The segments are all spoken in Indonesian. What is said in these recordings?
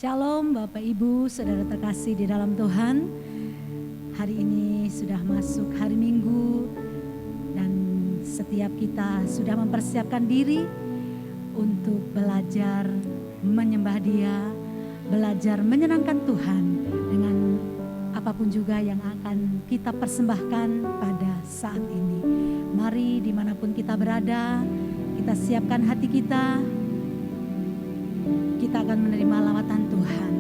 Shalom Bapak Ibu, Saudara terkasih di dalam Tuhan. Hari ini sudah masuk hari Minggu dan setiap kita sudah mempersiapkan diri untuk belajar menyembah Dia, belajar menyenangkan Tuhan dengan apapun juga yang akan kita persembahkan pada saat ini. Mari dimanapun kita berada, kita siapkan hati kita. Kita akan menerima lawatan Tuhan.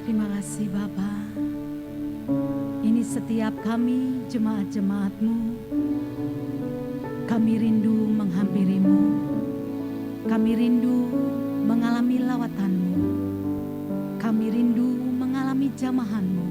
Terima kasih Bapa. Ini setiap kami jemaat-jemaat-Mu. Kami rindu menghampiri-Mu. Kami rindu mengalami lawatan-Mu. Kami rindu mengalami jamahan-Mu.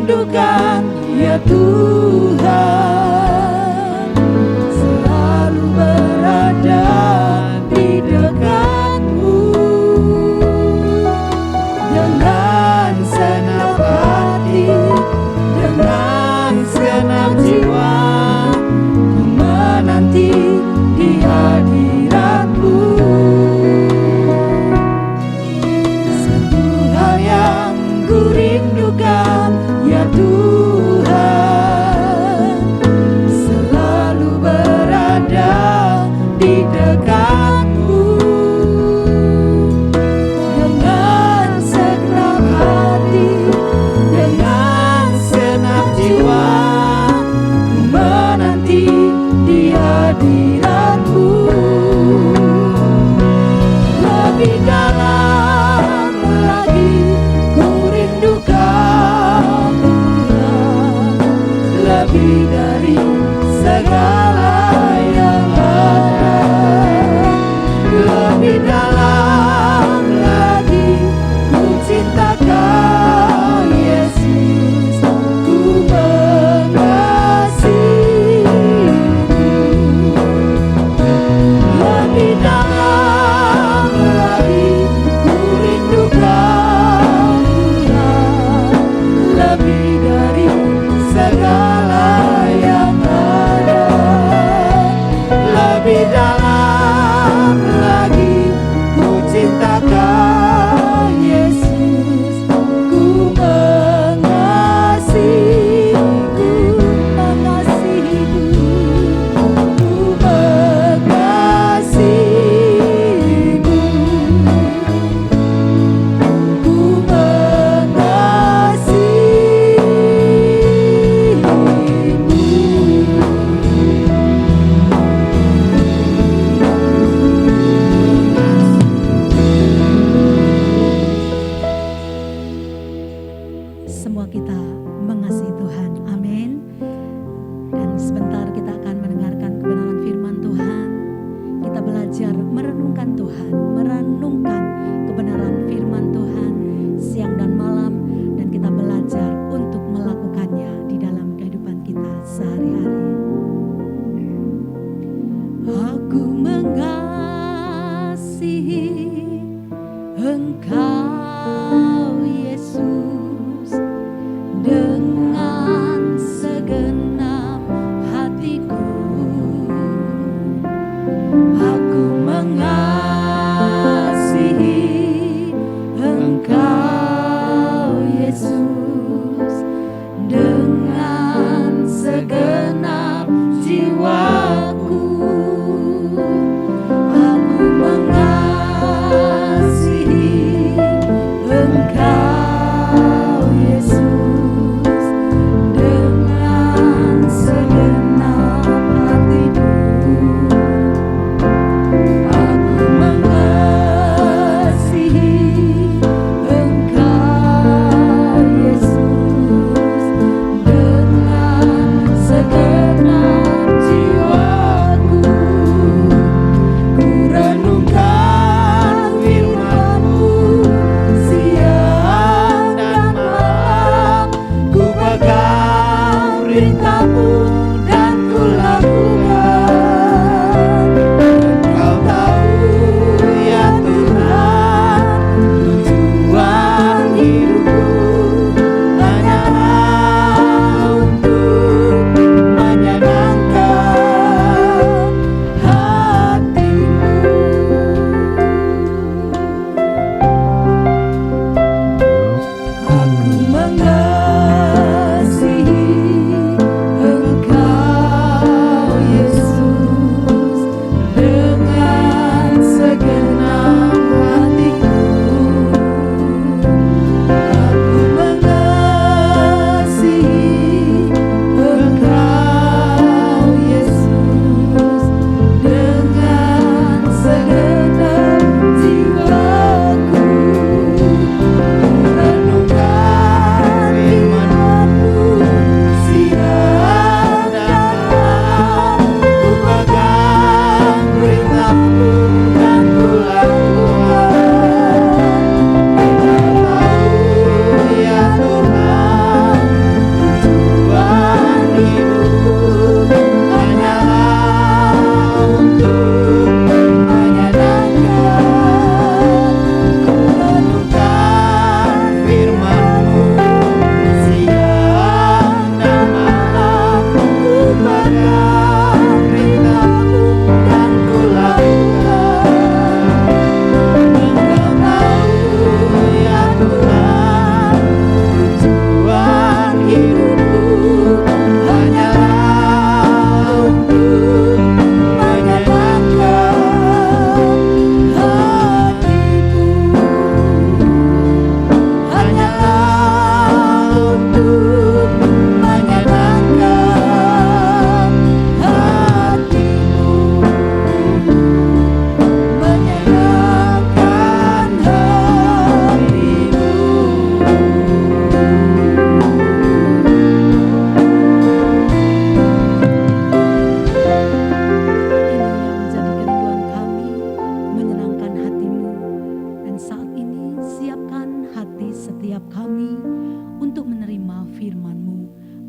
rindukan ya Tuhan, selalu berada di dekatmu. Dengan senang hati, dengan senang jiwa, ku menanti di hadiratmu. Satu hal yang ku rindukan ya Tuhan,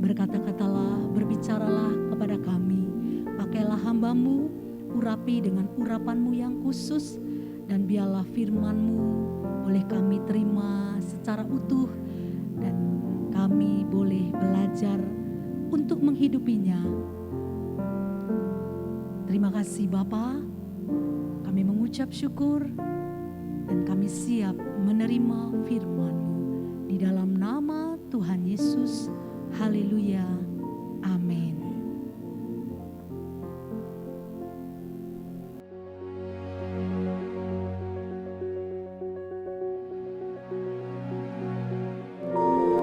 Berkata-katalah, berbicaralah kepada kami. Pakailah hamba-Mu, urapi dengan urapan-Mu yang khusus, dan biarlah firman-Mu boleh kami terima secara utuh, dan kami boleh belajar untuk menghidupinya. Terima kasih Bapa, kami mengucap syukur dan kami siap menerima firman-Mu di dalam nama Tuhan Yesus. Haleluya, amin.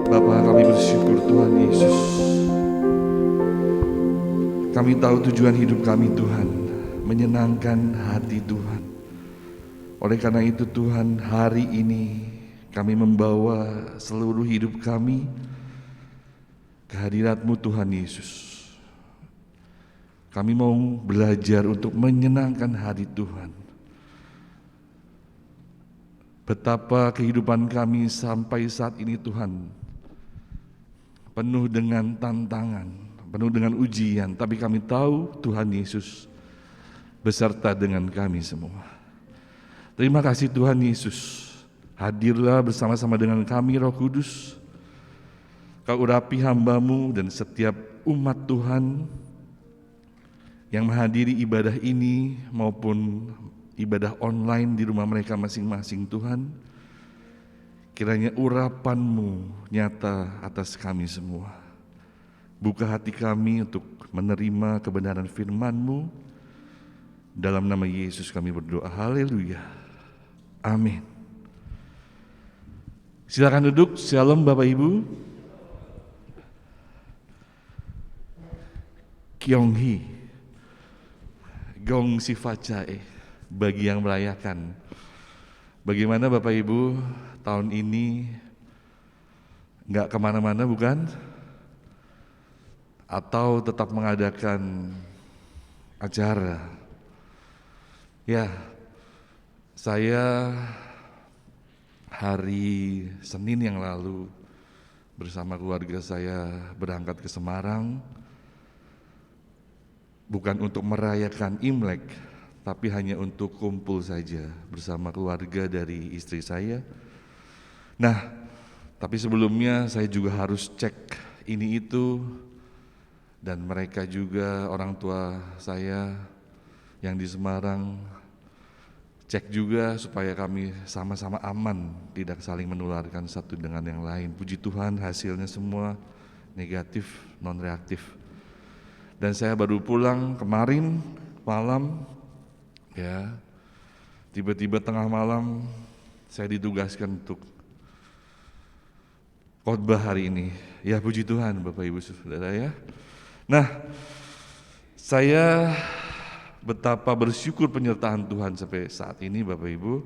Bapa, kami bersyukur Tuhan Yesus. Kami tahu tujuan hidup kami Tuhan, menyenangkan hati Tuhan. Oleh karena itu Tuhan, hari ini kami membawa seluruh hidup kami ke hadirat-Mu Tuhan Yesus. Kami mau belajar untuk menyenangkan hati Tuhan. Betapa kehidupan kami sampai saat ini Tuhan penuh dengan tantangan, penuh dengan ujian, tapi kami tahu Tuhan Yesus beserta dengan kami semua. Terima kasih Tuhan Yesus, hadirlah bersama-sama dengan kami Roh Kudus. Kau urapi hamba-Mu dan setiap umat Tuhan yang menghadiri ibadah ini maupun ibadah online di rumah mereka masing-masing Tuhan. Kiranya urapan-Mu nyata atas kami semua. Buka hati kami untuk menerima kebenaran firman-Mu. Dalam nama Yesus kami berdoa, haleluya, amin. Silakan duduk. Shalom Bapak Ibu. Kyonghi, Gong Sifacae bagi yang merayakan. Bagaimana Bapak Ibu, tahun ini nggak kemana-mana bukan? Atau tetap mengadakan acara? Ya, saya hari Senin yang lalu bersama keluarga saya berangkat ke Semarang, bukan untuk merayakan Imlek, tapi hanya untuk kumpul saja bersama keluarga dari istri saya. Nah, tapi sebelumnya saya juga harus cek ini itu, dan mereka juga orang tua saya yang di Semarang cek juga supaya kami sama-sama aman, tidak saling menularkan satu dengan yang lain. Puji Tuhan, hasilnya semua negatif, non reaktif. Dan saya baru pulang kemarin malam, ya, tiba-tiba tengah malam saya ditugaskan untuk khotbah hari ini. Ya puji Tuhan Bapak Ibu Saudara ya. Nah, saya betapa bersyukur penyertaan Tuhan sampai saat ini Bapak Ibu.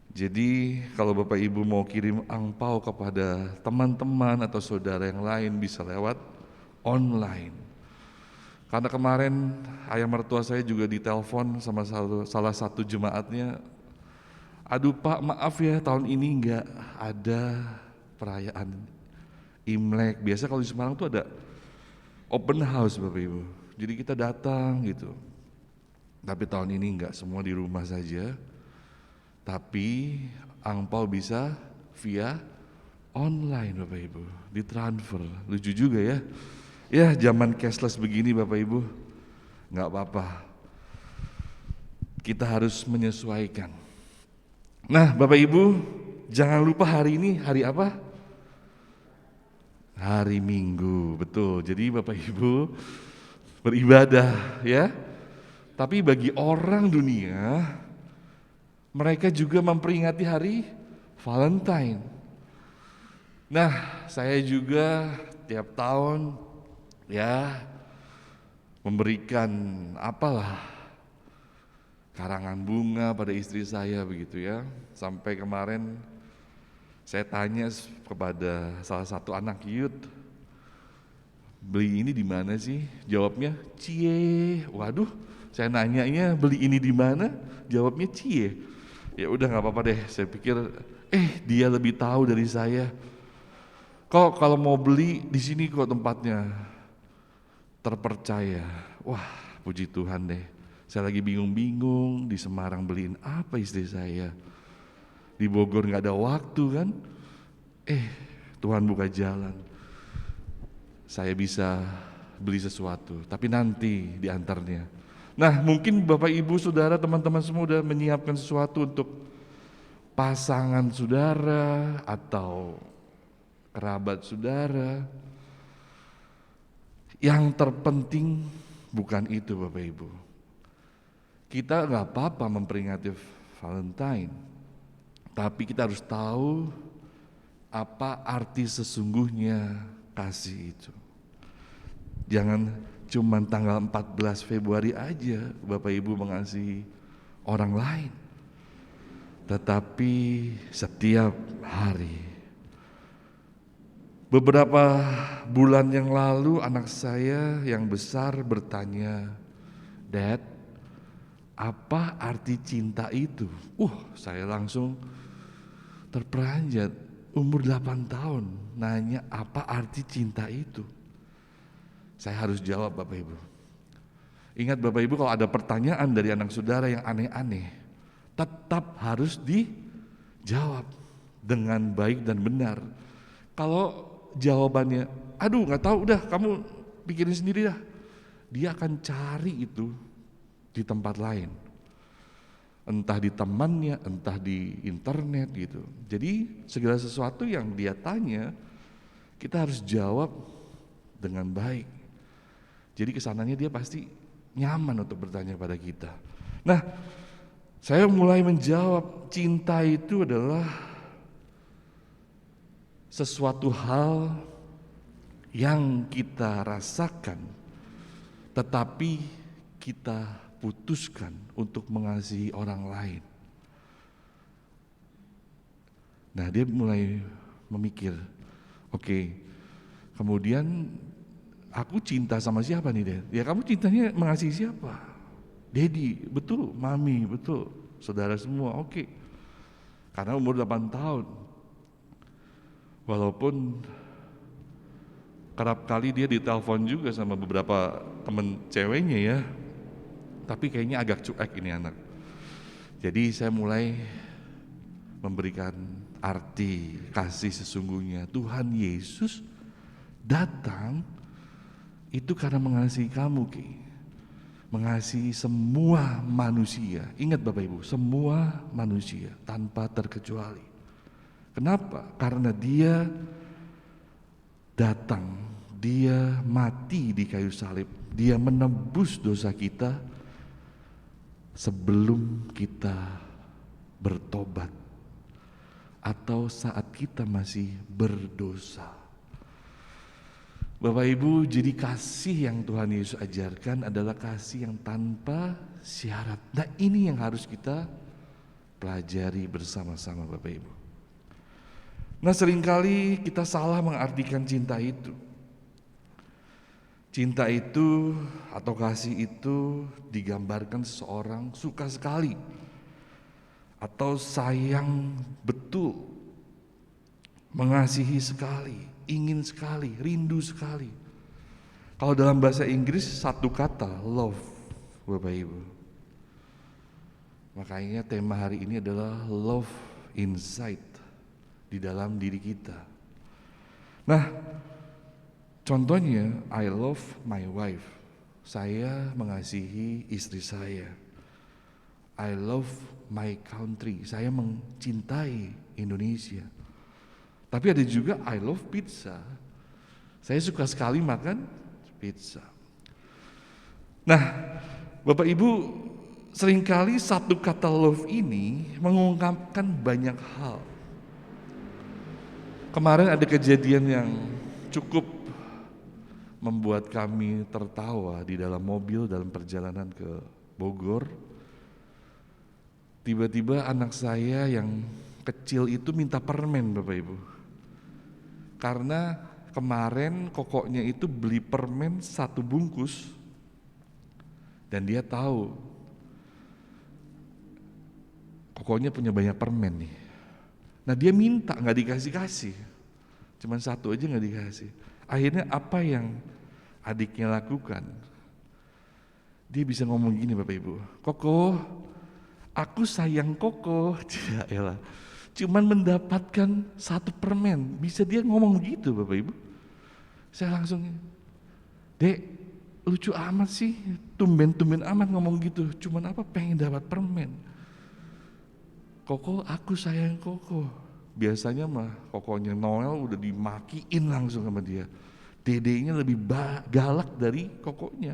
Jadi kalau Bapak Ibu mau kirim angpau kepada teman-teman atau saudara yang lain bisa lewat online. Karena kemarin ayah mertua saya juga ditelepon sama salah satu jemaatnya, aduh Pak maaf ya tahun ini enggak ada perayaan Imlek. Biasa kalau di Semarang tuh ada open house Bapak Ibu, jadi kita datang gitu. Tapi tahun ini enggak, semua di rumah saja. Tapi angpau bisa via online Bapak Ibu, ditransfer. Lucu juga ya. Ya zaman cashless begini Bapak Ibu, nggak apa-apa, kita harus menyesuaikan. Nah Bapak Ibu, jangan lupa hari ini hari apa? Hari Minggu, betul. Jadi Bapak Ibu beribadah ya. Tapi bagi orang dunia, mereka juga memperingati hari Valentine. Nah saya juga tiap tahun ya memberikan apalah karangan bunga pada istri saya begitu ya. Sampai kemarin saya tanya kepada salah satu anak youth, beli ini di mana sih? Jawabnya cie. Waduh, saya nanyanya beli ini di mana? Jawabnya cie. Ya udah nggak apa-apa deh. Saya pikir dia lebih tahu dari saya. Kok kalau mau beli di sini kok tempatnya terpercaya. Wah, puji Tuhan deh. Saya lagi bingung-bingung di Semarang beliin apa istri saya. Di Bogor nggak ada waktu kan? Tuhan buka jalan. Saya bisa beli sesuatu, tapi nanti diantarnya. Nah, mungkin Bapak Ibu Saudara, teman-teman semua udah menyiapkan sesuatu untuk pasangan saudara atau kerabat saudara. Yang terpenting bukan itu Bapak Ibu. Kita nggak apa-apa memperingati Valentine, tapi kita harus tahu apa arti sesungguhnya kasih itu. Jangan cuma tanggal 14 Februari aja Bapak Ibu mengasihi orang lain, tetapi setiap hari. Beberapa bulan yang lalu anak saya yang besar bertanya, "Dad, apa arti cinta itu?" Saya langsung terperanjat, umur 8 tahun nanya apa arti cinta itu. Saya harus jawab Bapak Ibu. Ingat Bapak Ibu, kalau ada pertanyaan dari anak saudara yang aneh-aneh, tetap harus dijawab dengan baik dan benar. Kalau jawabannya, aduh nggak tahu, udah kamu pikirin sendiri dah, dia akan cari itu di tempat lain, entah di temannya, entah di internet gitu. Jadi segala sesuatu yang dia tanya, kita harus jawab dengan baik. Jadi kesananya dia pasti nyaman untuk bertanya pada kita. Nah, saya mulai menjawab, cinta itu adalah sesuatu hal yang kita rasakan, tetapi kita putuskan untuk mengasihi orang lain. Nah, dia mulai memikir, oke, kemudian aku cinta sama siapa nih, Dad? Ya kamu cintanya mengasihi siapa? Daddy, betul, Mami, betul, saudara semua, oke. Karena umur 8 tahun. Walaupun kerap kali dia ditelepon juga sama beberapa temen ceweknya ya, tapi kayaknya agak cuek ini anak. Jadi saya mulai memberikan arti kasih sesungguhnya. Tuhan Yesus datang itu karena mengasihi kamu, Ki. Mengasihi semua manusia. Ingat Bapak Ibu, semua manusia tanpa terkecuali. Kenapa? Karena dia datang, dia mati di kayu salib, dia menebus dosa kita sebelum kita bertobat atau saat kita masih berdosa. Bapak Ibu, jadi kasih yang Tuhan Yesus ajarkan adalah kasih yang tanpa syarat. Nah, ini yang harus kita pelajari bersama-sama Bapak Ibu. Nah, seringkali kita salah mengartikan cinta itu. Cinta itu atau kasih itu digambarkan seseorang suka sekali atau sayang betul, mengasihi sekali, ingin sekali, rindu sekali. Kalau dalam bahasa Inggris satu kata, love, Bapak Ibu. Makanya tema hari ini adalah love inside, di dalam diri kita. Nah, contohnya, I love my wife. Saya mengasihi istri saya. I love my country. Saya mencintai Indonesia. Tapi ada juga I love pizza. Saya suka sekali makan pizza. Nah, Bapak Ibu, seringkali satu kata love ini mengungkapkan banyak hal. Kemarin ada kejadian yang cukup membuat kami tertawa di dalam mobil dalam perjalanan ke Bogor. Tiba-tiba anak saya yang kecil itu minta permen Bapak Ibu. Karena kemarin kokoknya itu beli permen 1 bungkus dan dia tahu kokoknya punya banyak permen nih. Nah dia minta, nggak dikasih-kasih. Cuman satu aja nggak dikasih. Akhirnya apa yang adiknya lakukan? Dia bisa ngomong gini Bapak Ibu, Koko, aku sayang Koko. Ya elah, cuman mendapatkan satu permen. Bisa dia ngomong gitu Bapak Ibu. Saya langsung, Dek, lucu amat sih, tumben-tumben amat ngomong gitu. Cuman apa, pengen dapat permen. Koko, aku sayang Koko. Biasanya mah Kokonya Noel udah dimakiin langsung sama dia. Dedenya lebih galak dari Kokonya.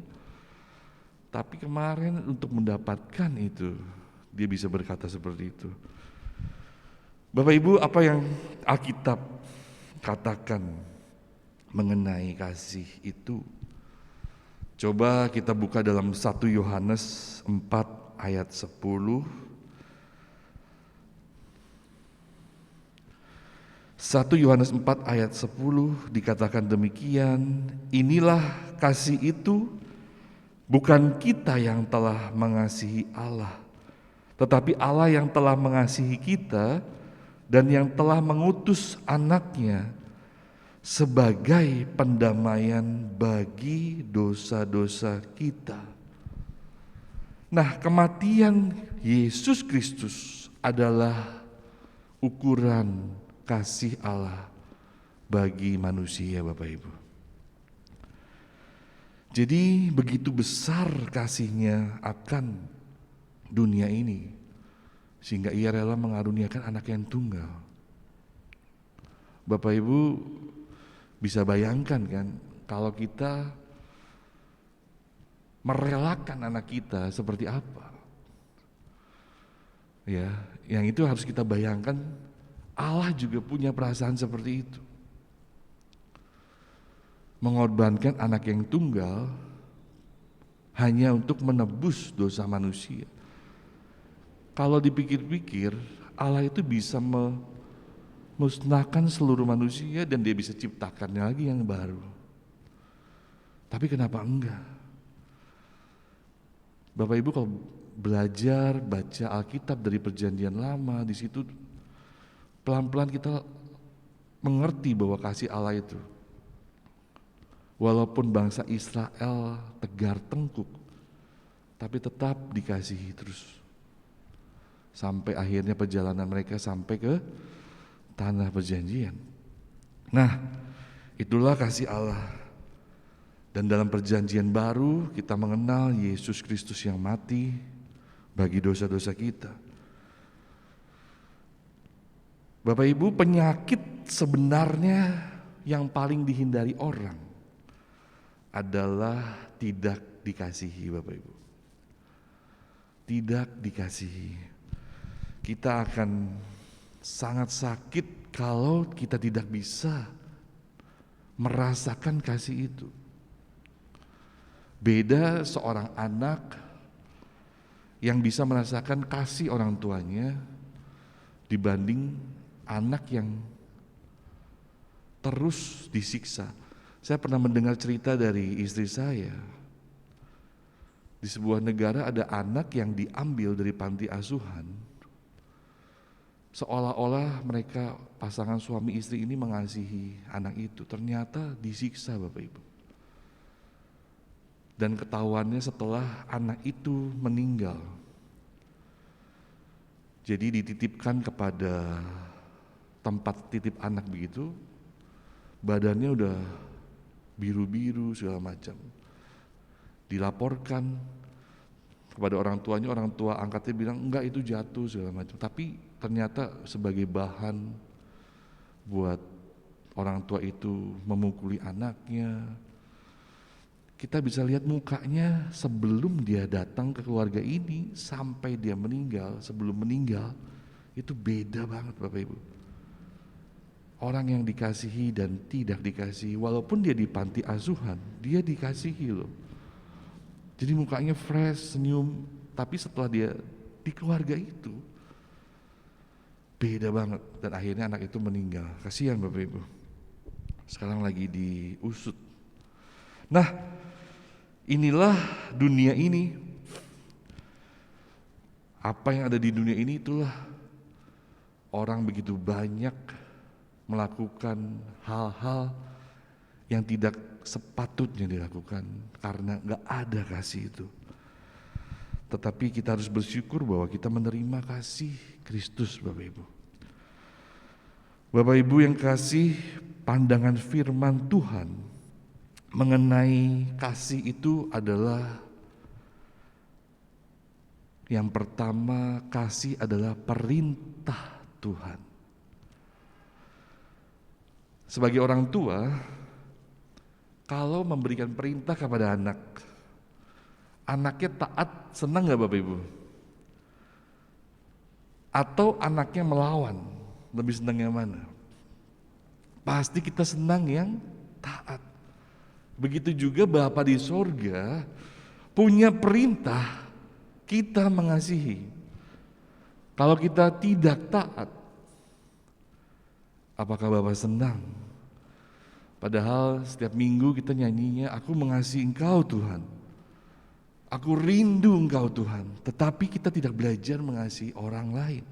Tapi kemarin untuk mendapatkan itu, dia bisa berkata seperti itu. Bapak Ibu, apa yang Alkitab katakan mengenai kasih itu? Coba kita buka dalam 1 Yohanes 4 ayat 10. 1 Yohanes 4 ayat 10 dikatakan demikian, inilah kasih itu, bukan kita yang telah mengasihi Allah, tetapi Allah yang telah mengasihi kita dan yang telah mengutus anaknya sebagai pendamaian bagi dosa-dosa kita. Nah, kematian Yesus Kristus adalah ukuran kasih Allah bagi manusia, Bapak Ibu. Jadi begitu besar kasihnya akan dunia ini, sehingga ia rela mengaruniakan anak yang tunggal. Bapak Ibu bisa bayangkan kan, kalau kita merelakan anak kita seperti apa? Ya, yang itu harus kita bayangkan, Allah juga punya perasaan seperti itu. Mengorbankan anak yang tunggal hanya untuk menebus dosa manusia. Kalau dipikir-pikir, Allah itu bisa memusnahkan seluruh manusia dan dia bisa ciptakannya lagi yang baru. Tapi kenapa enggak? Bapak Ibu kalau belajar baca Alkitab dari Perjanjian Lama, di situ pelan-pelan kita mengerti bahwa kasih Allah itu, walaupun bangsa Israel tegar tengkuk, tapi tetap dikasihi terus. Sampai akhirnya perjalanan mereka sampai ke tanah perjanjian. Nah, itulah kasih Allah. Dan dalam perjanjian baru kita mengenal Yesus Kristus yang mati bagi dosa-dosa kita. Bapak Ibu, penyakit sebenarnya yang paling dihindari orang adalah tidak dikasihi, Bapak Ibu. Tidak dikasihi. Kita akan sangat sakit kalau kita tidak bisa merasakan kasih itu. Beda seorang anak yang bisa merasakan kasih orang tuanya dibanding anak yang terus disiksa. Saya pernah mendengar cerita dari istri saya. Di sebuah negara ada anak yang diambil dari panti asuhan. Seolah-olah mereka pasangan suami istri ini mengasihi anak itu. Ternyata disiksa, Bapak Ibu. Dan ketahuannya setelah anak itu meninggal. Jadi dititipkan kepada tempat titip anak begitu, badannya udah biru-biru segala macam. Dilaporkan kepada orang tuanya, orang tua angkatnya bilang enggak, itu jatuh segala macam. Tapi ternyata sebagai bahan buat orang tua itu memukuli anaknya. Kita bisa lihat mukanya sebelum dia datang ke keluarga ini sampai dia meninggal, sebelum meninggal itu beda banget Bapak Ibu. Orang yang dikasihi dan tidak dikasihi, walaupun dia di panti asuhan, dia dikasihi loh. Jadi mukanya fresh, senyum, tapi setelah dia di keluarga itu beda banget, dan akhirnya anak itu meninggal. Kasihan Bapak Ibu. Sekarang lagi diusut. Nah, inilah dunia ini. Apa yang ada di dunia ini itulah orang begitu banyak melakukan hal-hal yang tidak sepatutnya dilakukan karena gak ada kasih itu. Tetapi kita harus bersyukur bahwa kita menerima kasih Kristus, Bapak Ibu. Bapak Ibu yang kasih, pandangan firman Tuhan mengenai kasih itu adalah yang pertama, kasih adalah perintah Tuhan. Sebagai orang tua, kalau memberikan perintah kepada anak, anaknya taat, senang gak Bapak Ibu? Atau anaknya melawan, lebih senang yang mana? Pasti kita senang yang taat. Begitu juga Bapa di sorga punya perintah kita mengasihi. Kalau kita tidak taat, apakah Bapa senang? Padahal setiap minggu kita nyanyinya, aku mengasihi Engkau Tuhan, aku rindu Engkau Tuhan. Tetapi kita tidak belajar mengasihi orang lain.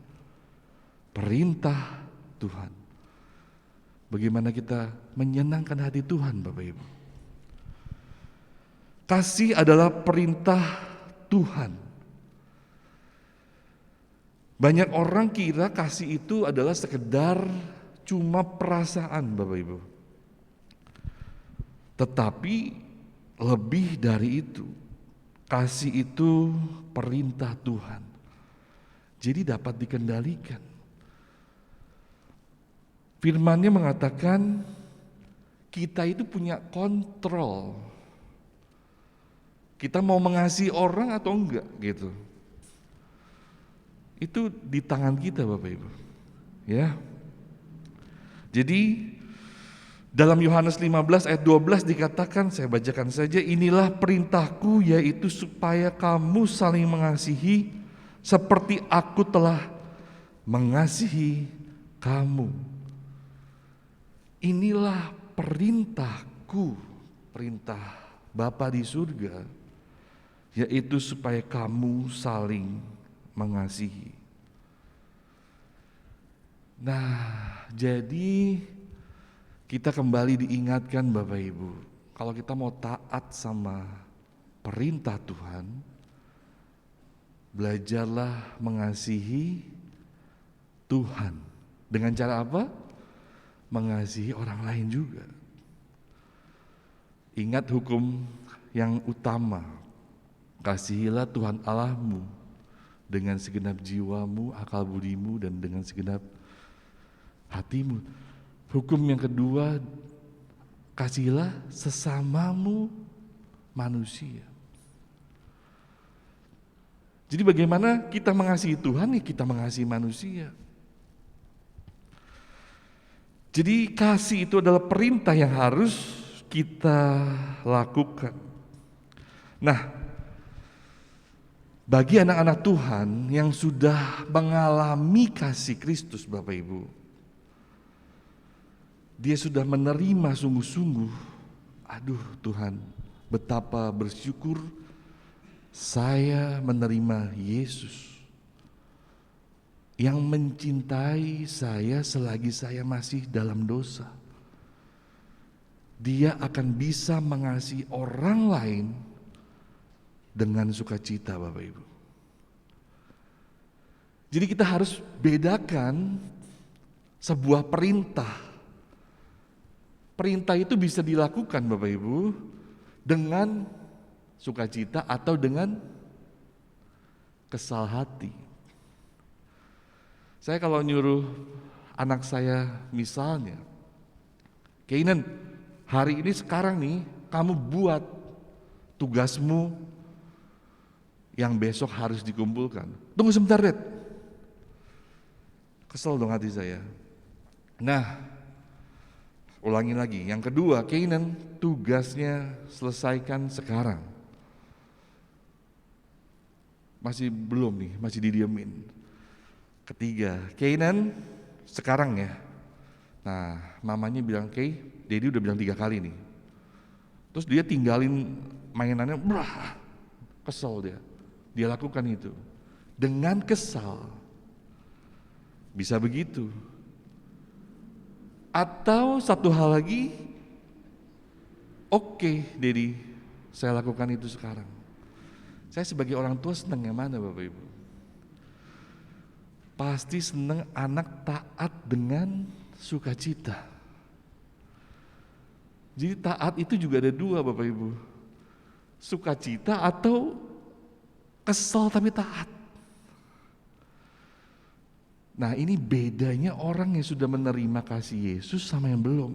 Perintah Tuhan. Bagaimana kita menyenangkan hati Tuhan, Bapak Ibu. Kasih adalah perintah Tuhan. Banyak orang kira kasih itu adalah sekedar cuma perasaan, Bapak Ibu. Tetapi lebih dari itu, kasih itu perintah Tuhan. Jadi dapat dikendalikan. Firman-Nya mengatakan kita itu punya kontrol. Kita mau mengasihi orang atau enggak gitu. Itu di tangan kita, Bapak Ibu. Ya. Jadi dalam Yohanes 15 ayat 12 dikatakan, saya bacakan saja, inilah perintahku, yaitu supaya kamu saling mengasihi seperti aku telah mengasihi kamu. Inilah perintahku, perintah Bapa di surga, yaitu supaya kamu saling mengasihi. Nah, jadi kita kembali diingatkan Bapak Ibu, kalau kita mau taat sama perintah Tuhan, belajarlah mengasihi Tuhan. Dengan cara apa? Mengasihi orang lain juga. Ingat hukum yang utama, kasihilah Tuhan Allahmu dengan segenap jiwamu, akal budimu, dan dengan segenap hatimu. Hukum yang kedua, kasihilah sesamamu manusia. Jadi bagaimana kita mengasihi Tuhan, kita mengasihi manusia. Jadi kasih itu adalah perintah yang harus kita lakukan. Nah, bagi anak-anak Tuhan yang sudah mengalami kasih Kristus, Bapak Ibu, dia sudah menerima sungguh-sungguh. Aduh Tuhan, betapa bersyukur saya menerima Yesus yang mencintai saya selagi saya masih dalam dosa. Dia akan bisa mengasihi orang lain dengan sukacita, Bapak Ibu. Jadi kita harus bedakan sebuah perintah. Perintah itu bisa dilakukan Bapak Ibu dengan sukacita atau dengan kesal hati. Saya kalau nyuruh anak saya misalnya, Kainan, hari ini sekarang nih kamu buat tugasmu yang besok harus dikumpulkan. Tunggu sebentar, Red. Kesel dong hati saya. Nah, ulangi lagi. Yang kedua, Kainan, tugasnya selesaikan sekarang. Masih belum nih, masih didiemin. Ketiga, Kainan, sekarang ya. Nah, mamanya bilang, Daddy udah bilang 3 kali nih. Terus dia tinggalin mainannya, kesel dia. Dia lakukan itu dengan kesal. Bisa begitu. Atau satu hal lagi, oke, Dedi, saya lakukan itu sekarang. Saya sebagai orang tua senang yang mana Bapak Ibu? Pasti senang anak taat dengan sukacita. Jadi taat itu juga ada dua Bapak Ibu. Sukacita atau kesal tapi taat. Nah ini bedanya orang yang sudah menerima kasih Yesus sama yang belum.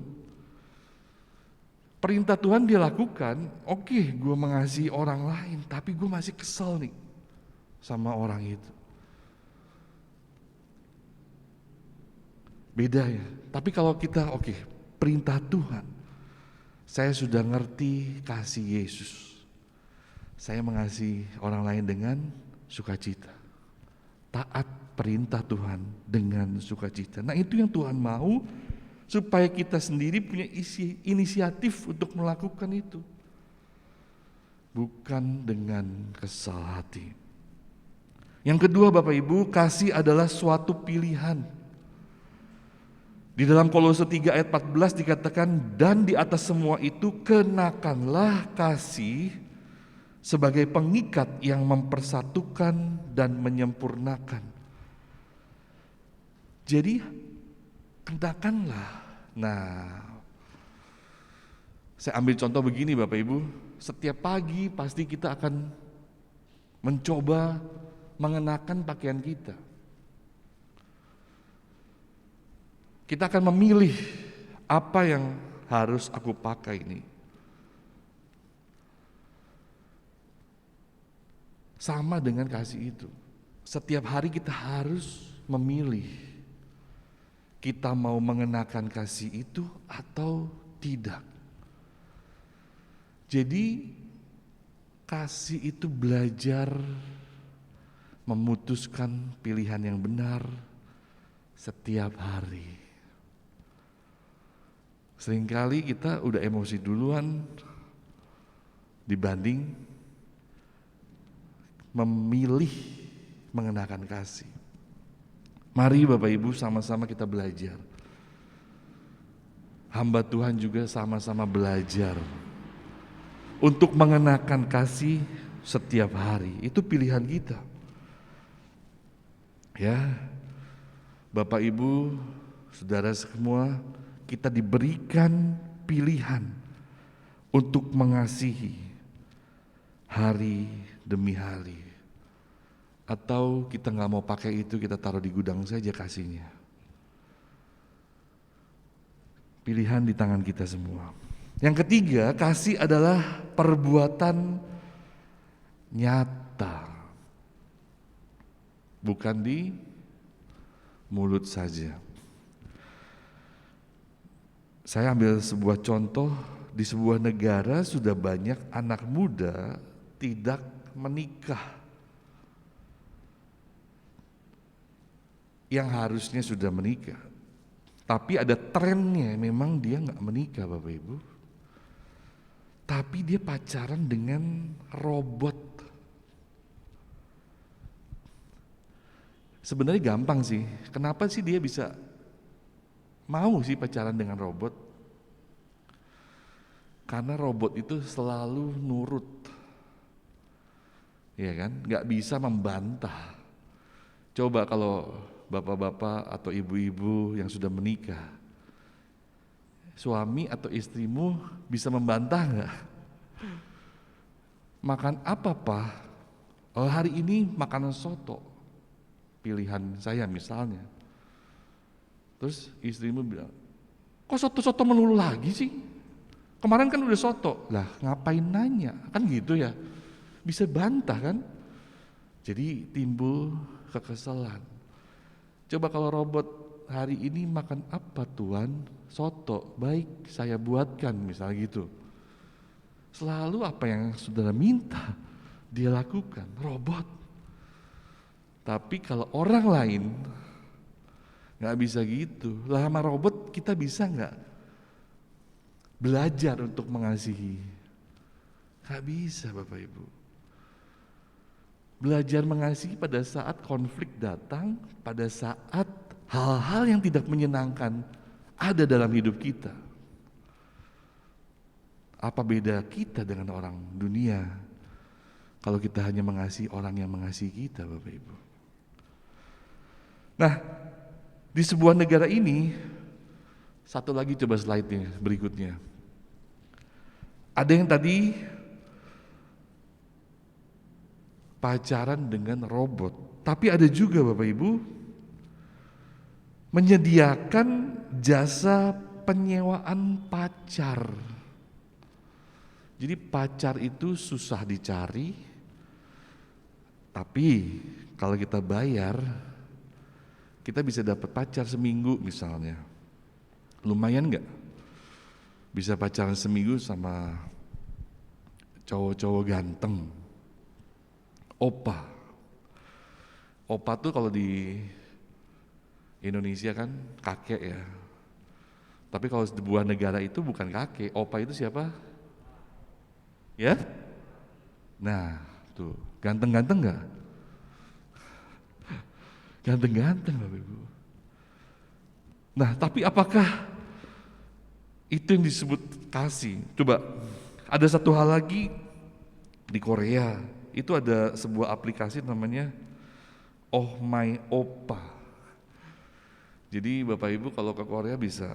Perintah Tuhan dia lakukan, oke, gue mengasihi orang lain, tapi gue masih kesel nih sama orang itu. Beda ya. Tapi kalau kita perintah Tuhan, saya sudah ngerti kasih Yesus. Saya mengasihi orang lain dengan sukacita. Taat perintah Tuhan dengan sukacita. Nah itu yang Tuhan mau, supaya kita sendiri punya inisiatif untuk melakukan itu. Bukan dengan kesal hati. Yang kedua Bapak Ibu, kasih adalah suatu pilihan. Di dalam Kolose 3 ayat 14 dikatakan, dan di atas semua itu kenakanlah kasih sebagai pengikat yang mempersatukan dan menyempurnakan. Jadi kenakanlah. Nah, saya ambil contoh begini Bapak Ibu, setiap pagi pasti kita akan mencoba mengenakan pakaian kita. Kita akan memilih apa yang harus aku pakai ini. Sama dengan kasih itu. Setiap hari kita harus memilih. Kita mau mengenakan kasih itu atau tidak. Jadi kasih itu belajar memutuskan pilihan yang benar setiap hari. Seringkali kita udah emosi duluan dibanding memilih mengenakan kasih. Mari Bapak Ibu sama-sama kita belajar. Hamba Tuhan juga sama-sama belajar untuk mengenakan kasih setiap hari. Itu pilihan kita. Ya, Bapak Ibu, saudara semua, kita diberikan pilihan untuk mengasihi hari demi hari. Atau kita nggak mau pakai itu, kita taruh di gudang saja kasihnya. Pilihan di tangan kita semua. Yang ketiga, kasih adalah perbuatan nyata. Bukan di mulut saja. Saya ambil sebuah contoh, di sebuah negara sudah banyak anak muda tidak menikah. Yang harusnya sudah menikah. Tapi ada trennya, memang dia nggak menikah Bapak Ibu. Tapi dia pacaran dengan robot. Sebenarnya gampang sih, kenapa sih dia bisa mau sih pacaran dengan robot? Karena robot itu selalu nurut, ya kan? Nggak bisa membantah. Coba kalau bapak-bapak atau ibu-ibu yang sudah menikah, suami atau istrimu bisa membantah nggak? Makan apa Pak? Oh hari ini makanan soto, pilihan saya misalnya. Terus istrimu bilang, kok soto-soto melulu lagi sih? Kemarin kan udah soto. Lah ngapain nanya? Kan gitu ya. Bisa bantah kan? Jadi timbul kekesalan. Coba kalau robot, hari ini makan apa Tuan? Soto. Baik, saya buatkan misalnya gitu. Selalu apa yang saudara minta dia lakukan, robot. Tapi kalau orang lain nggak bisa gitu. Lah sama robot kita bisa nggak belajar untuk mengasihi? Nggak bisa Bapak Ibu. Belajar mengasihi pada saat konflik datang, pada saat hal-hal yang tidak menyenangkan ada dalam hidup kita. Apa beda kita dengan orang dunia kalau kita hanya mengasihi orang yang mengasihi kita, Bapak Ibu? Nah, di sebuah negara ini, satu lagi coba slide-nya berikutnya. Ada yang tadi pacaran dengan robot, tapi ada juga Bapak Ibu menyediakan jasa penyewaan pacar. Jadi pacar itu susah dicari, tapi kalau kita bayar, kita bisa dapat pacar seminggu misalnya. Lumayan nggak? Bisa pacaran seminggu sama cowok-cowok ganteng. Opa. Opa tuh kalau di Indonesia kan kakek ya. Tapi kalau di sebuah negara itu bukan kakek. Opa itu siapa? Ya? Nah, tuh ganteng-ganteng nggak? Ganteng-ganteng Bapak Ibu. Nah, tapi apakah itu yang disebut kasih? Coba, ada satu hal lagi di Korea. Itu ada sebuah aplikasi namanya Oh My Oppa. Jadi Bapak Ibu kalau ke Korea bisa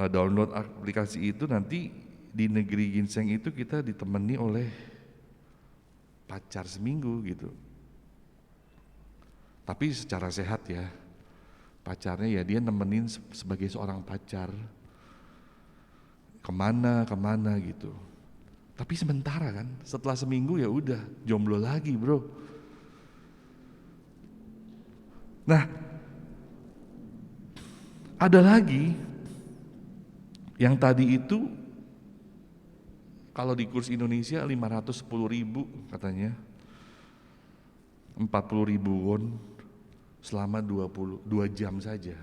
download aplikasi itu, nanti di negeri ginseng itu kita ditemani oleh pacar seminggu gitu. Tapi secara sehat ya, pacarnya ya dia nemenin sebagai seorang pacar kemana gitu. Tapi sementara kan, setelah seminggu ya udah jomblo lagi bro. Nah, ada lagi yang tadi itu kalau di kurs Indonesia 510.000 katanya, 40.000 won selama 2 jam saja.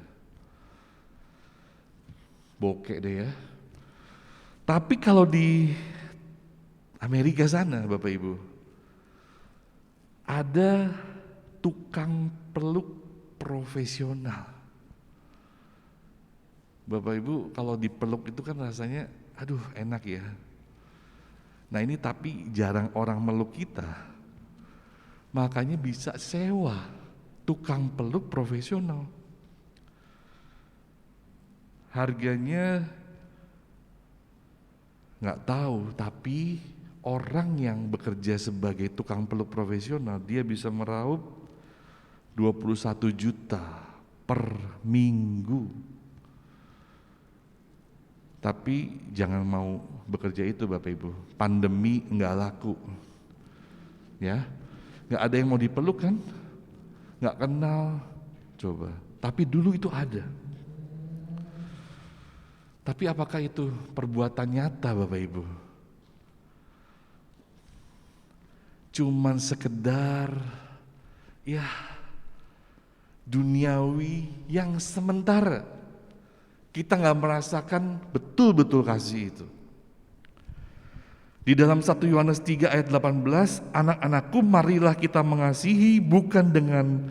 Bokek deh ya. Tapi kalau di Amerika sana Bapak Ibu, ada tukang peluk profesional. Bapak Ibu kalau dipeluk itu kan rasanya aduh enak ya. Nah ini tapi jarang orang meluk kita, makanya bisa sewa tukang peluk profesional. Harganya nggak tahu, tapi orang yang bekerja sebagai tukang peluk profesional dia bisa meraup 21 juta per minggu. Tapi jangan mau bekerja itu Bapak Ibu, pandemi nggak laku, ya, nggak ada yang mau dipeluk kan, nggak kenal, coba. Tapi dulu itu ada. Tapi apakah itu perbuatan nyata Bapak Ibu? Cuman sekedar, ya, duniawi yang sementara. Kita nggak merasakan betul-betul kasih itu. Di dalam 1 Yohanes 3 ayat 18, anak-anakku marilah kita mengasihi bukan dengan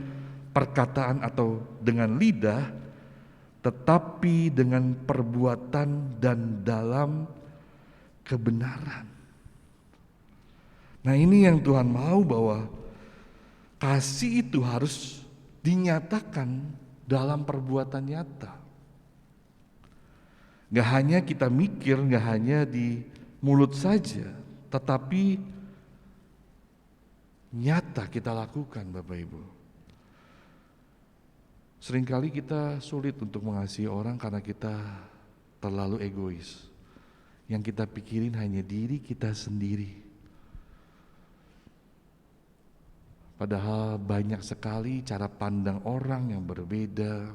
perkataan atau dengan lidah, tetapi dengan perbuatan dan dalam kebenaran. Nah ini yang Tuhan mau, bahwa kasih itu harus dinyatakan dalam perbuatan nyata. Gak hanya kita mikir, gak hanya di mulut saja, tetapi nyata kita lakukan Bapak Ibu. Seringkali kita sulit untuk mengasihi orang karena kita terlalu egois. Yang kita pikirin hanya diri kita sendiri. Padahal banyak sekali cara pandang orang yang berbeda.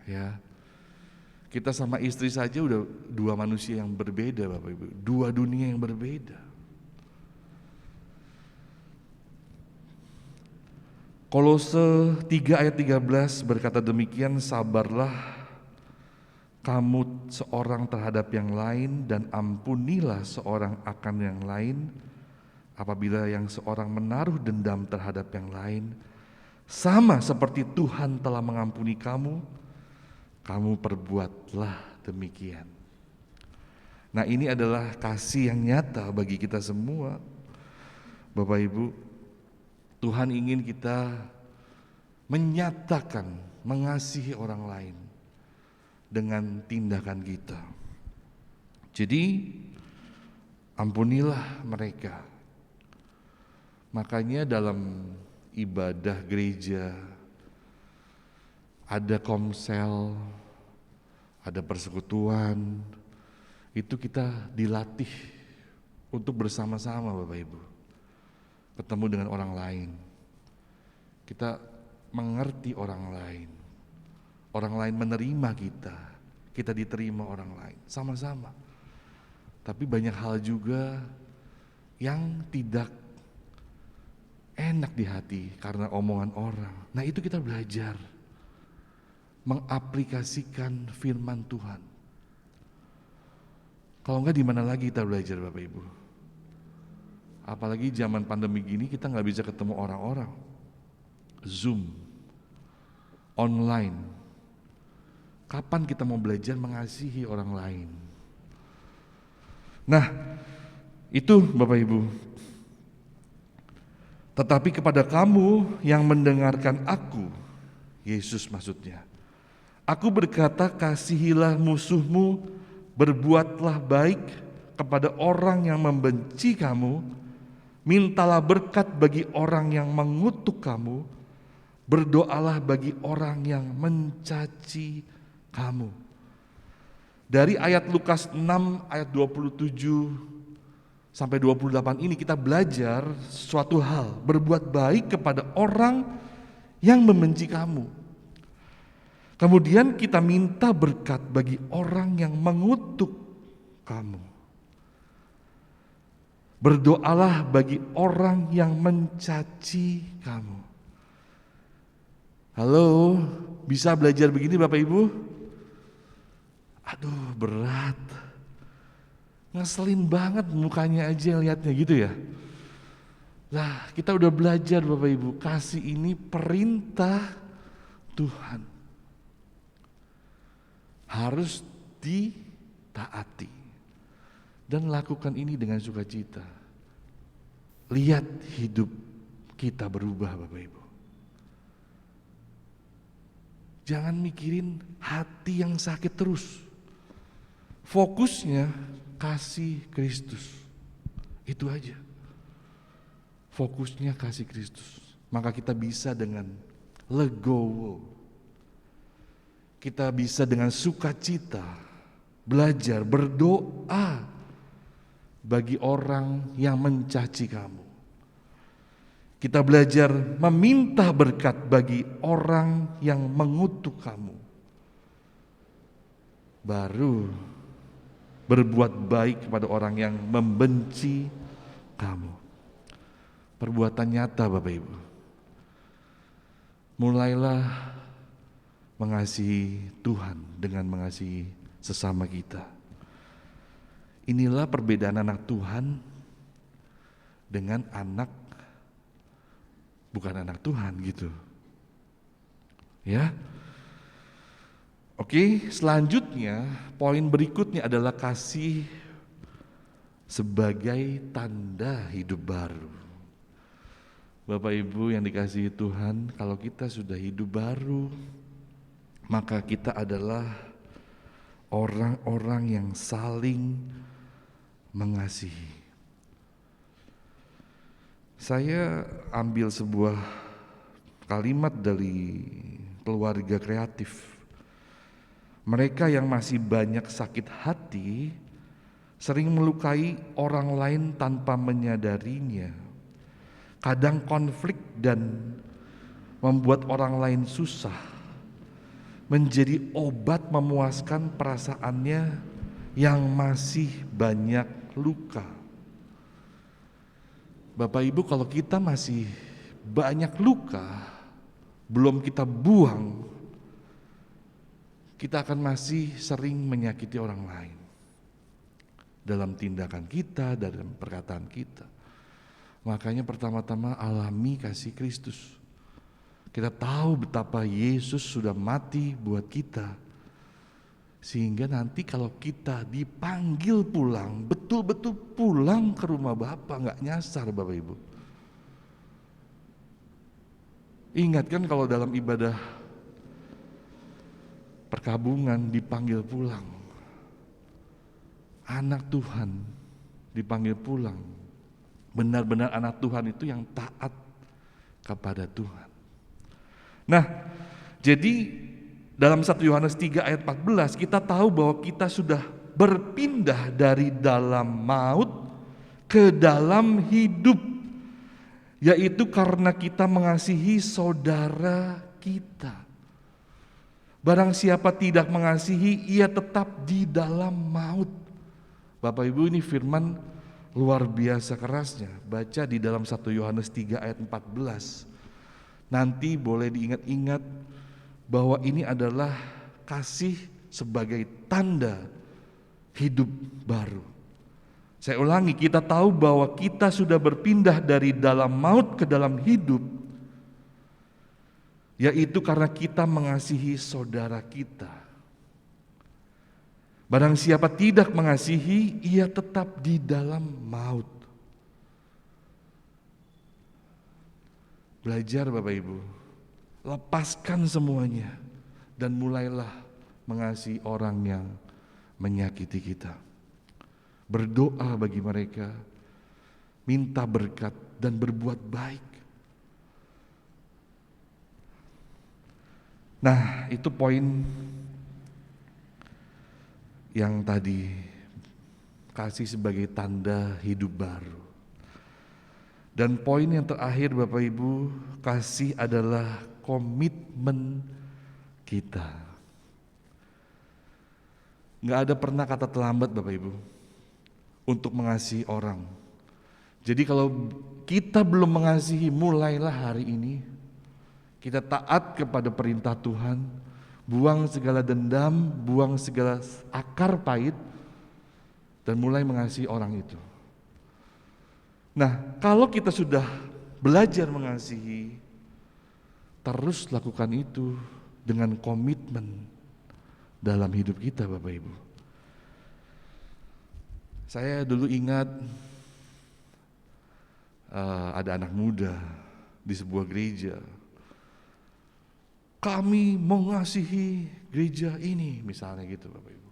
Ya. Kita sama istri saja udah 2 manusia yang berbeda Bapak Ibu, 2 dunia yang berbeda. Kolose 3 ayat 13 berkata demikian, sabarlah kamu seorang terhadap yang lain dan ampunilah seorang akan yang lain. Apabila yang seorang menaruh dendam terhadap yang lain, sama seperti Tuhan telah mengampuni kamu, kamu perbuatlah demikian. Nah, ini adalah kasih yang nyata bagi kita semua. Bapak Ibu, Tuhan ingin kita menyatakan mengasihi orang lain dengan tindakan kita. Jadi ampunilah mereka. Makanya dalam ibadah gereja ada komsel, ada persekutuan, itu kita dilatih untuk bersama-sama Bapak Ibu ketemu dengan orang lain. Kita mengerti orang lain menerima kita diterima orang lain, sama-sama. Tapi banyak hal juga yang tidak enak di hati karena omongan orang. Nah, itu kita belajar mengaplikasikan firman Tuhan. Kalau enggak, di mana lagi kita belajar Bapak Ibu? Apalagi zaman pandemi gini kita nggak bisa ketemu orang-orang. Zoom, online. Kapan kita mau belajar mengasihi orang lain? Nah, itu Bapak Ibu. Tetapi kepada kamu yang mendengarkan aku, Yesus maksudnya, aku berkata, kasihilah musuhmu, berbuatlah baik kepada orang yang membenci kamu, mintalah berkat bagi orang yang mengutuk kamu, berdoalah bagi orang yang mencaci kamu. Dari ayat Lukas 6 ayat 27 sampai 28 ini kita belajar suatu hal, berbuat baik kepada orang yang membenci kamu. Kemudian kita minta berkat bagi orang yang mengutuk kamu. Berdoalah bagi orang yang mencaci kamu. Halo, bisa belajar begini Bapak Ibu? Aduh, berat. Ngeselin banget mukanya aja lihatnya gitu ya. Nah, kita udah belajar Bapak Ibu, kasih ini perintah Tuhan. Harus ditaati dan lakukan ini dengan sukacita. Lihat hidup kita berubah Bapak Ibu. Jangan mikirin hati yang sakit terus. Fokusnya kasih Kristus. Itu aja. Fokusnya kasih Kristus. Maka kita bisa dengan legowo. Kita bisa dengan sukacita belajar berdoa bagi orang yang mencaci kamu. Kita belajar meminta berkat bagi orang yang mengutuk kamu. Baru berbuat baik kepada orang yang membenci kamu. Perbuatan nyata Bapak Ibu. Mulailah mengasihi Tuhan dengan mengasihi sesama kita. Inilah perbedaan anak Tuhan dengan anak bukan anak Tuhan gitu. Ya. Oke, selanjutnya poin berikutnya adalah kasih sebagai tanda hidup baru. Bapak Ibu yang dikasihi Tuhan, kalau kita sudah hidup baru, maka kita adalah orang-orang yang saling mengasihi. Saya ambil sebuah kalimat dari keluarga kreatif. Mereka yang masih banyak sakit hati sering melukai orang lain tanpa menyadarinya. Kadang konflik dan membuat orang lain susah menjadi obat memuaskan perasaannya yang masih banyak luka. Bapak Ibu, kalau kita masih banyak luka, belum kita buang, kita akan masih sering menyakiti orang lain. Dalam tindakan kita, dalam perkataan kita. Makanya pertama-tama alami kasih Kristus. Kita tahu betapa Yesus sudah mati buat kita. Sehingga nanti kalau kita dipanggil pulang, betul-betul pulang ke rumah Bapa, nggak nyasar Bapak Ibu. Ingat kan kalau dalam ibadah perkabungan dipanggil pulang, anak Tuhan dipanggil pulang, benar-benar anak Tuhan itu yang taat kepada Tuhan. Nah, jadi dalam 1 Yohanes 3 ayat 14 kita tahu bahwa kita sudah berpindah dari dalam maut ke dalam hidup, yaitu karena kita mengasihi saudara kita. Barang siapa tidak mengasihi, ia tetap di dalam maut. Bapak Ibu, ini firman luar biasa kerasnya. Baca di dalam 1 Yohanes 3 ayat 14. Nanti boleh diingat-ingat bahwa ini adalah kasih sebagai tanda hidup baru. Saya ulangi, kita tahu bahwa kita sudah berpindah dari dalam maut ke dalam hidup, yaitu karena kita mengasihi saudara kita. Barang siapa tidak mengasihi, ia tetap di dalam maut. Belajar Bapak Ibu, lepaskan semuanya dan mulailah mengasihi orang yang menyakiti kita. Berdoa bagi mereka, minta berkat dan berbuat baik. Nah, itu poin yang tadi, kasih sebagai tanda hidup baru. Dan poin yang terakhir Bapak Ibu, kasih adalah komitmen kita. Nggak ada pernah kata terlambat Bapak Ibu untuk mengasihi orang. Jadi kalau kita belum mengasihi, mulailah hari ini. Kita taat kepada perintah Tuhan, buang segala dendam, buang segala akar pahit, dan mulai mengasihi orang itu. Nah, kalau kita sudah belajar mengasihi, terus lakukan itu dengan komitmen dalam hidup kita Bapak Ibu. Saya dulu ingat ada anak muda di sebuah gereja. Kami mengasihi gereja ini, misalnya gitu Bapak Ibu.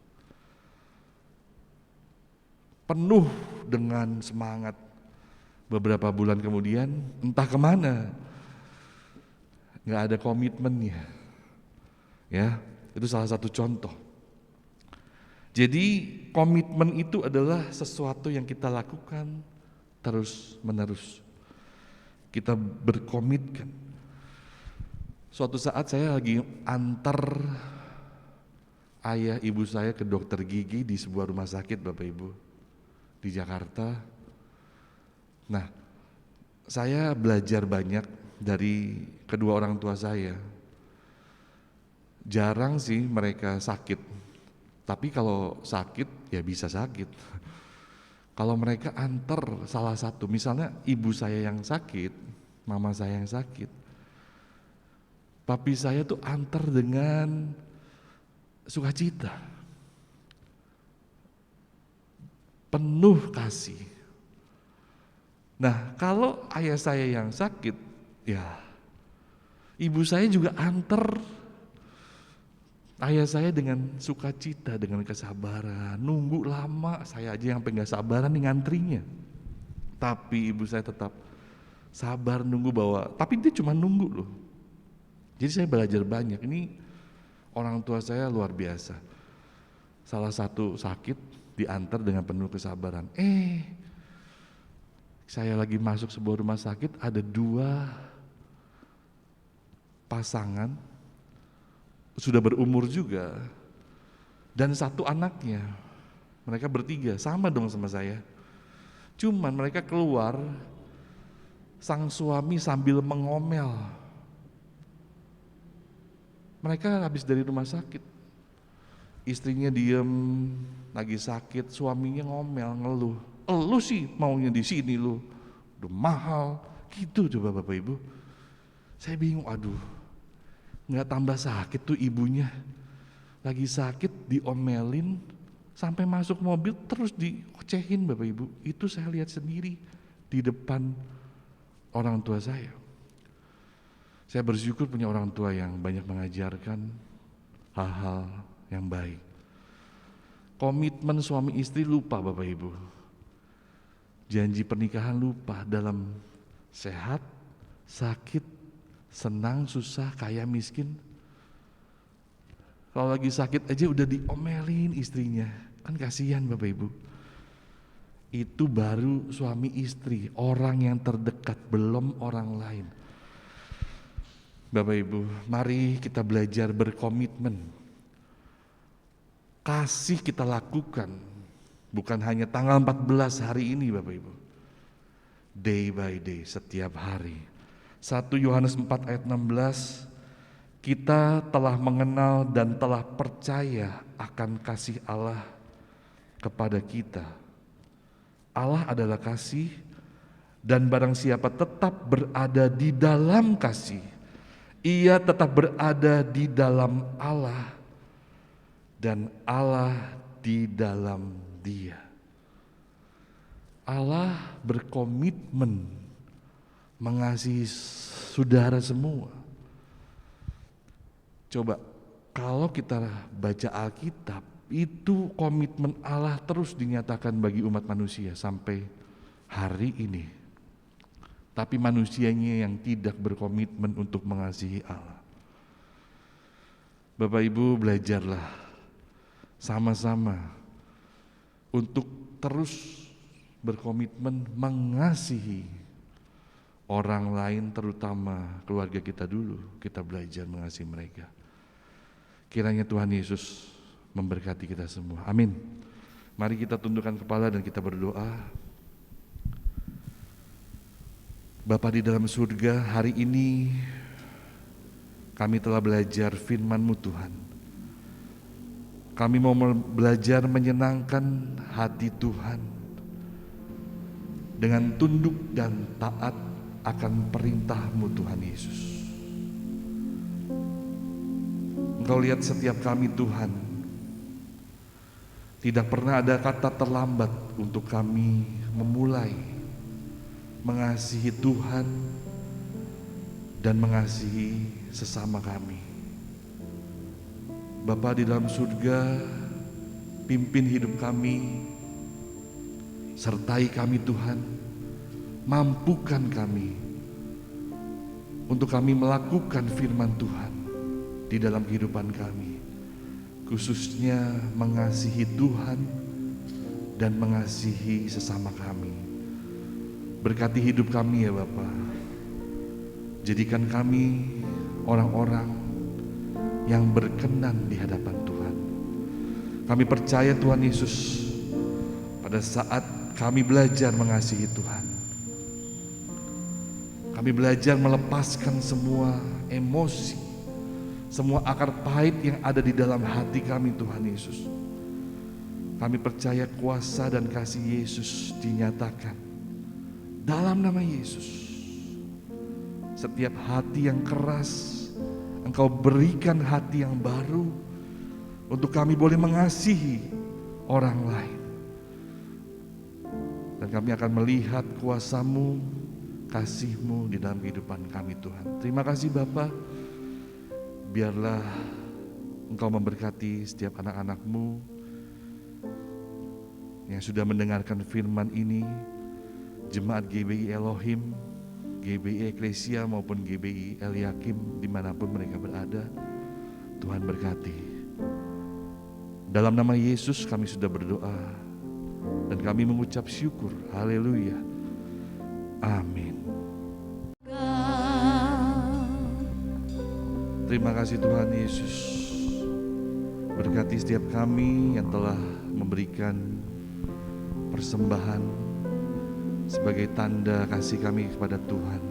Penuh dengan semangat. Beberapa bulan kemudian entah kemana, nggak ada komitmennya. Ya, itu salah satu contoh. Jadi komitmen itu adalah sesuatu yang kita lakukan terus menerus. Kita berkomitmen. Suatu saat saya lagi antar ayah ibu saya ke dokter gigi di sebuah rumah sakit Bapak Ibu di Jakarta. Nah, saya belajar banyak dari kedua orang tua saya. Jarang sih mereka sakit, tapi kalau sakit ya bisa sakit. Kalau mereka antar salah satu, misalnya ibu saya yang sakit, mama saya yang sakit, papi saya tuh antar dengan sukacita, penuh kasih. Nah, kalau ayah saya yang sakit, ya ibu saya juga antar ayah saya dengan sukacita, dengan kesabaran. Nunggu lama, saya aja yang nggak sabaran nih ngantrinya. Tapi ibu saya tetap sabar nunggu tapi dia cuma nunggu loh. Jadi saya belajar banyak. Ini orang tua saya luar biasa. Salah satu sakit diantar dengan penuh kesabaran. Saya lagi masuk sebuah rumah sakit, ada 2 pasangan, sudah berumur juga, dan 1 anaknya. Mereka bertiga, sama dong sama saya. Cuman mereka keluar, sang suami sambil mengomel. Mereka habis dari rumah sakit, istrinya diem, lagi sakit, suaminya ngomel, ngeluh. Lu sih maunya di sini lu, udah mahal, gitu coba Bapak Ibu. Saya bingung, aduh, nggak tambah sakit tuh ibunya. lagi sakit diomelin, sampai masuk mobil terus diocehin Bapak Ibu. Itu saya lihat sendiri di depan orang tua saya. Saya bersyukur punya orang tua yang banyak mengajarkan hal-hal yang baik. Komitmen suami istri lupa Bapak Ibu. Janji pernikahan lupa dalam sehat, sakit, senang, susah, kaya, miskin. Kalau lagi sakit aja udah diomelin istrinya. Kan kasihan Bapak Ibu. Itu baru suami istri, orang yang terdekat, belum orang lain. Bapak Ibu, mari kita belajar berkomitmen. Kasih kita lakukan, bukan hanya tanggal 14 hari ini Bapak Ibu. Day by day, setiap hari. 1 Yohanes 4 ayat 16, kita telah mengenal dan telah percaya akan kasih Allah kepada kita. Allah adalah kasih, dan barang siapa tetap berada di dalam kasih, ia tetap berada di dalam Allah, dan Allah di dalam dia. Allah berkomitmen mengasihi saudara semua. Coba kalau kita baca Alkitab, itu komitmen Allah terus dinyatakan bagi umat manusia sampai hari ini. Tapi manusianya yang tidak berkomitmen untuk mengasihi Allah. Bapak Ibu, belajarlah sama-sama untuk terus berkomitmen mengasihi orang lain, terutama keluarga kita dulu. Kita belajar mengasihi mereka. Kiranya Tuhan Yesus memberkati kita semua. Amin. Mari kita tundukkan kepala dan kita berdoa. Bapa di dalam surga, hari ini kami telah belajar firman-Mu Tuhan. Kami mau belajar menyenangkan hati Tuhan dengan tunduk dan taat akan perintah-Mu Tuhan Yesus. Engkau lihat setiap kami Tuhan, tidak pernah ada kata terlambat untuk kami memulai mengasihi Tuhan dan mengasihi sesama kami. Bapa di dalam surga, pimpin hidup kami, sertai kami Tuhan, mampukan kami untuk kami melakukan firman Tuhan di dalam kehidupan kami, khususnya mengasihi Tuhan dan mengasihi sesama kami. Berkati hidup kami ya Bapa. Jadikan kami orang-orang yang berkenan di hadapan Tuhan. Kami percaya Tuhan Yesus, pada saat kami belajar mengasihi Tuhan, kami belajar melepaskan semua emosi, semua akar pahit yang ada di dalam hati kami Tuhan Yesus. Kami percaya kuasa dan kasih Yesus dinyatakan dalam nama Yesus. Setiap hati yang keras, Engkau berikan hati yang baru untuk kami boleh mengasihi orang lain. Dan kami akan melihat kuasa-Mu, kasih-Mu di dalam kehidupan kami Tuhan. Terima kasih Bapa. Biarlah Engkau memberkati setiap anak-anak-Mu yang sudah mendengarkan firman ini, jemaat GBI Elohim, GBI Eklesia maupun GBI Eliakim dimanapun mereka berada. Tuhan berkati. Dalam nama Yesus kami sudah berdoa dan kami mengucap syukur. Haleluya. Amin. Terima kasih Tuhan Yesus. Berkati setiap kami yang telah memberikan persembahan sebagai tanda kasih kami kepada Tuhan.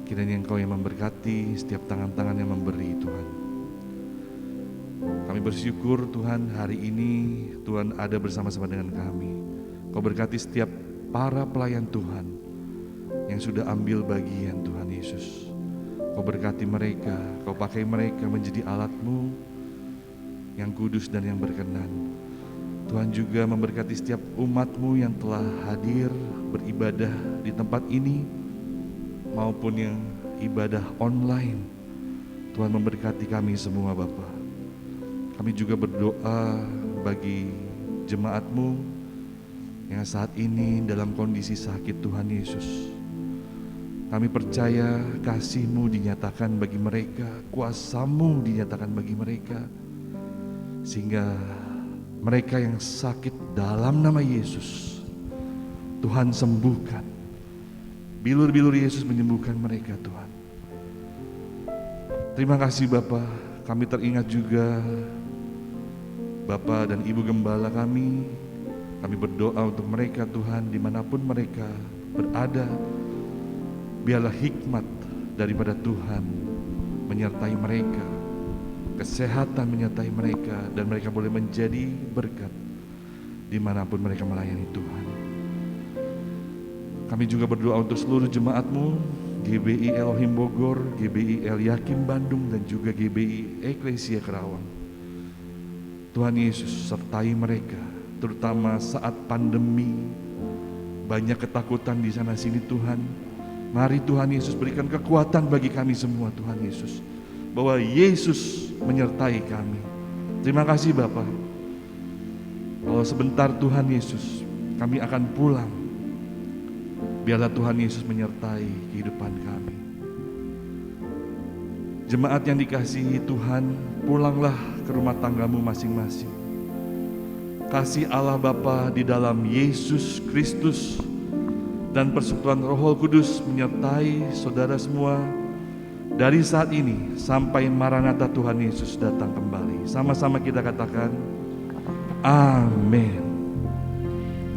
Kiranya Engkau yang memberkati setiap tangan-tangan yang memberi Tuhan. Kami bersyukur Tuhan, hari ini Tuhan ada bersama-sama dengan kami. Kau berkati setiap para pelayan Tuhan yang sudah ambil bagian Tuhan Yesus. Kau berkati mereka, Kau pakai mereka menjadi alat-Mu yang kudus dan yang berkenan. Tuhan juga memberkati setiap umat-Mu yang telah hadir beribadah di tempat ini maupun yang ibadah online. Tuhan memberkati kami semua Bapa. Kami juga berdoa bagi jemaat-Mu yang saat ini dalam kondisi sakit Tuhan Yesus. Kami percaya kasih-Mu dinyatakan bagi mereka, kuasa-Mu dinyatakan bagi mereka, sehingga mereka yang sakit dalam nama Yesus, Tuhan sembuhkan. Bilur-bilur Yesus menyembuhkan mereka Tuhan. Terima kasih Bapa. Kami teringat juga Bapa dan Ibu Gembala kami. Kami berdoa untuk mereka Tuhan, dimanapun mereka berada. Biarlah hikmat daripada Tuhan menyertai mereka, kesehatan menyertai mereka, dan mereka boleh menjadi berkat dimanapun mereka melayani Tuhan. Kami juga berdoa untuk seluruh jemaat-Mu, GBI Elohim Bogor, GBI El Yakin Bandung, dan juga GBI Eklesia Kerawang. Tuhan Yesus sertai mereka, terutama saat pandemi, banyak ketakutan di sana sini Tuhan. Mari Tuhan Yesus berikan kekuatan bagi kami semua Tuhan Yesus, bahwa Yesus menyertai kami. Terima kasih Bapa. Kalau sebentar Tuhan Yesus kami akan pulang, biarlah Tuhan Yesus menyertai kehidupan kami. Jemaat yang dikasihi Tuhan, pulanglah ke rumah tanggamu masing-masing. Kasih Allah Bapa di dalam Yesus Kristus dan persekutuan Roh Kudus menyertai saudara semua dari saat ini sampai Maranatha Tuhan Yesus datang kembali. Sama-sama kita katakan, Amin.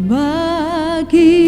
Bagi